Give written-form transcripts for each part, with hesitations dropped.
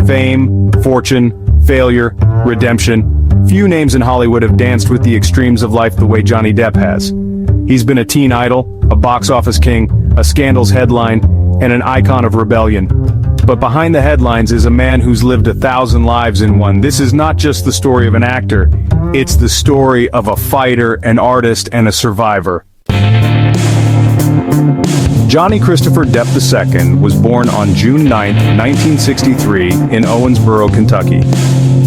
Fame, fortune, failure, redemption. Few names in Hollywood have danced with the extremes of life the way Johnny Depp has. He's been a teen idol, a box office king, a scandals headline, and an icon of rebellion. But behind the headlines is a man who's lived 1,000 lives in one. This is not just the story of an actor, it's the story of a fighter, an artist, and a survivor. Johnny Christopher Depp II was born on June 9, 1963, in Owensboro, Kentucky.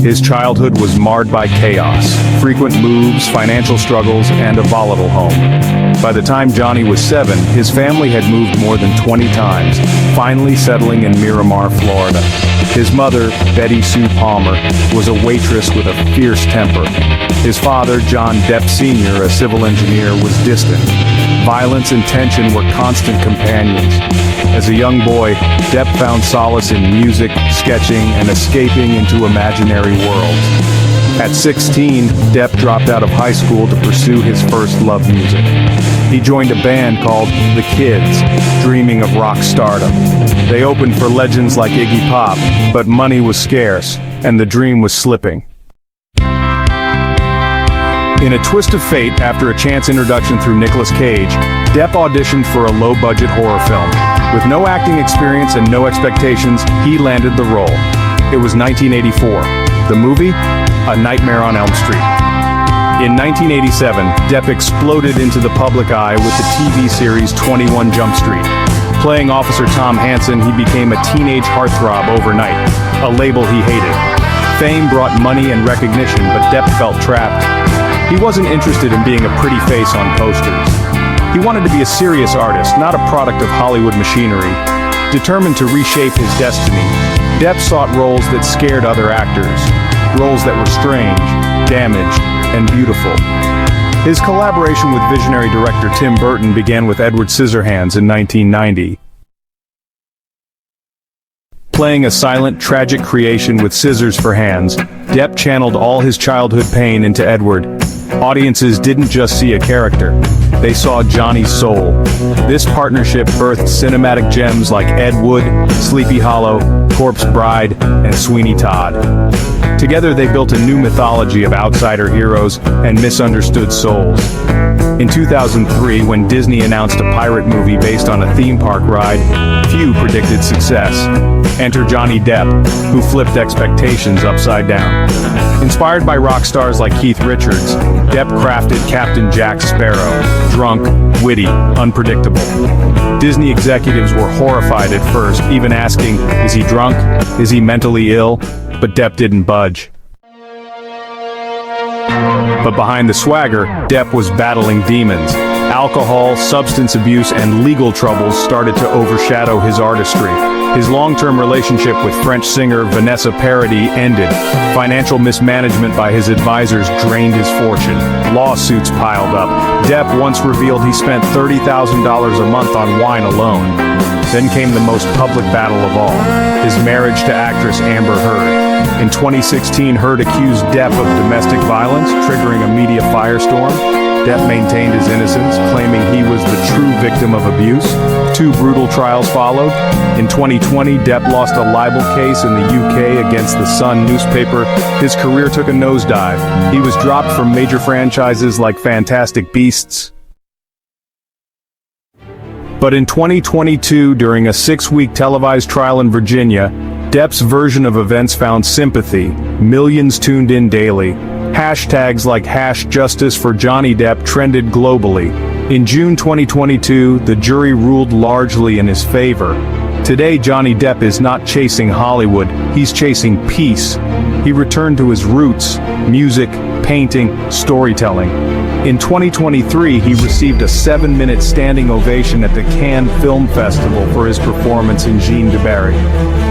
His childhood was marred by chaos, frequent moves, financial struggles, and a volatile home. By the time Johnny was 7, his family had moved more than 20 times, finally settling in Miramar, Florida. His mother, Betty Sue Palmer, was a waitress with a fierce temper. His father, John Depp Sr., a civil engineer, was distant. Violence and tension were constant companions. As a young boy, Depp found solace in music, sketching, and escaping into imaginary worlds. At 16, Depp dropped out of high school to pursue his first love music. He joined a band called The Kids, dreaming of rock stardom. They opened for legends like Iggy Pop, but money was scarce, and the dream was slipping. In a twist of fate, after a chance introduction through Nicolas Cage, Depp auditioned for a low-budget horror film. With no acting experience and no expectations, he landed the role. It was 1984. The movie? A Nightmare on Elm Street. In 1987, Depp exploded into the public eye with the TV series 21 Jump Street. Playing Officer Tom Hansen, he became a teenage heartthrob overnight, a label he hated. Fame brought money and recognition, but Depp felt trapped. He wasn't interested in being a pretty face on posters. He wanted to be a serious artist, not a product of Hollywood machinery. Determined to reshape his destiny, Depp sought roles that scared other actors, roles that were strange, damaged, and beautiful. His collaboration with visionary director Tim Burton began with Edward Scissorhands in 1990. Playing a silent, tragic creation with scissors for hands, Depp channeled all his childhood pain into Edward. Audiences didn't just see a character, they saw Johnny's soul. This partnership birthed cinematic gems like Ed Wood, Sleepy Hollow, Corpse Bride, and Sweeney Todd. Together they built a new mythology of outsider heroes and misunderstood souls. In 2003, when Disney announced a pirate movie based on a theme park ride, few predicted success. Enter Johnny Depp, who flipped expectations upside down. Inspired by rock stars like Keith Richards, Depp crafted Captain Jack Sparrow, drunk, witty, unpredictable. Disney executives were horrified at first, even asking, is he drunk? Is he mentally ill? But Depp didn't budge. But behind the swagger, Depp was battling demons. Alcohol, substance abuse, and legal troubles started to overshadow his artistry. His long-term relationship with French singer Vanessa Paradis ended. Financial mismanagement by his advisors drained his fortune. Lawsuits piled up. Depp once revealed he spent $30,000 a month on wine alone. Then came the most public battle of all, his marriage to actress Amber Heard. In 2016, Heard accused Depp of domestic violence, triggering a media firestorm. Depp maintained his innocence, claiming he was the true victim of abuse. 2 brutal trials followed. In 2020, Depp lost a libel case in the UK against the Sun newspaper. His career took a nosedive. He was dropped from major franchises like Fantastic Beasts. But in 2022, during a 6-week televised trial in Virginia, Depp's version of events found sympathy. Millions tuned in daily. Hashtags like #Justice for Johnny Depp trended globally. In June 2022, the jury ruled largely in his favor. Today, Johnny Depp is not chasing Hollywood, he's chasing peace. He returned to his roots: music, painting, storytelling. In 2023, he received a 7-minute standing ovation at the Cannes Film Festival for his performance in Jeanne de Barry.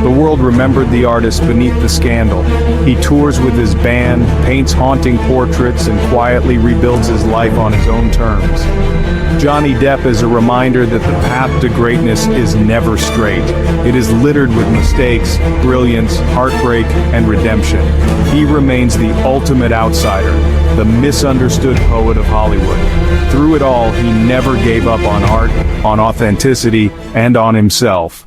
The world remembered the artist beneath the scandal. He tours with his band, paints haunting portraits, and quietly rebuilds his life on his own terms. Johnny Depp is a reminder that the path to greatness is never straight. It is littered with mistakes, brilliance, heartbreak, and redemption. He remains the ultimate outsider, the misunderstood poet of Hollywood. Through it all, he never gave up on art, on authenticity, and on himself.